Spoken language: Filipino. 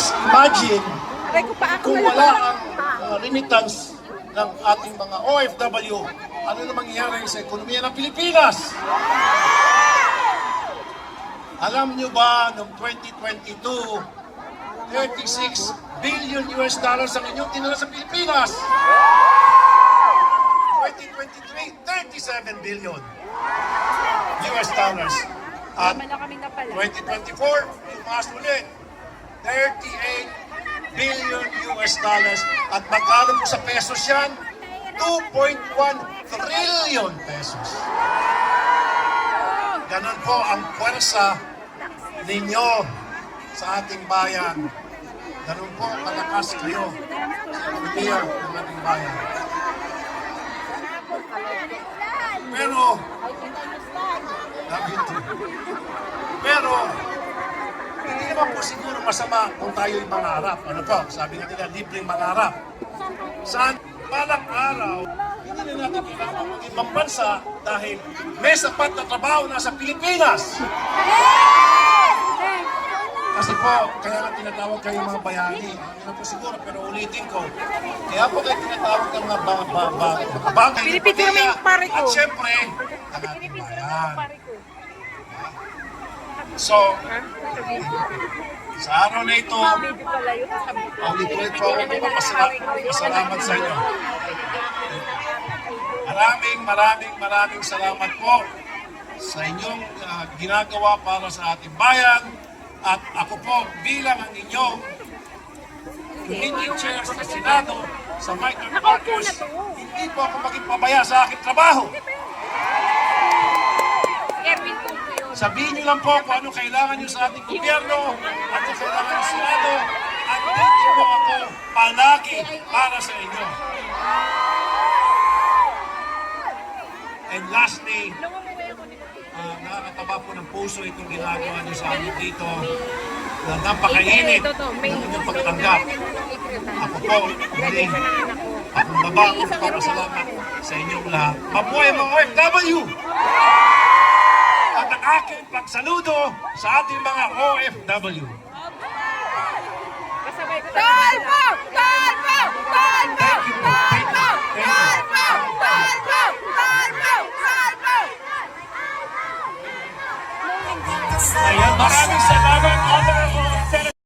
Just imagine Aray ko pa ako kung na wala lang. ang remittance ng ating mga OFW, ano na mangyayari sa ekonomiya ng Pilipinas? Alam nyo ba, noong 2022, 36 billion US dollars ang inyong tinala sa Pilipinas. 2023, 37 billion US dollars. At Tama na kami na pala. 2024, tumaas ulit. 38 billion US dollars. At magkano po sa pesos yan? 2.1 trillion pesos. Ganon po ang puwersa ninyo sa ating bayan. Ganon po kalakas kayo sa ekonomiya ng ating bayan. Pero, hindi naman po siguro masama kung tayo'y mangarap. Ano po? Sabi nga nila, libreng mangarap. Saan balang araw, hindi na natin kailangan mag-ibang bansa dahil may sapat na trabaho na sa Pilipinas. Kasi po, kaya nga tinatawag kayo mga bayani. Hindi na po siguro, pero ulitin ko. Kaya po kayo tinatawag ng mga bagay. Pinipicture mo yung pare ko. At syempre, ang ating bayan. So, sa araw na ito, ulit-ulit po ako magpapasalamat sa inyo. Maraming salamat po sa inyong ginagawa para sa ating bayan. At ako po bilang ang inyong committee chair sa Senado, sa Migrant Workers, hindi po ako maging pabaya sa aking trabaho. Sabihin niyo lang po kung ano kailangan niyo sa ating gobyerno at kung kailangan niyo sa Senado. At dito po ako palagi para sa inyo. And lastly, nakakataba po ng puso itong ginagawa niyo sa amin dito na napakainit ng inyong pagtanggap. Ako po, muli, akong babakong papasalamat sa inyong lahat. Mabuhay mga OFW! At ang aking pagsaludo sa ating mga OFW. Kasabay ko tayo.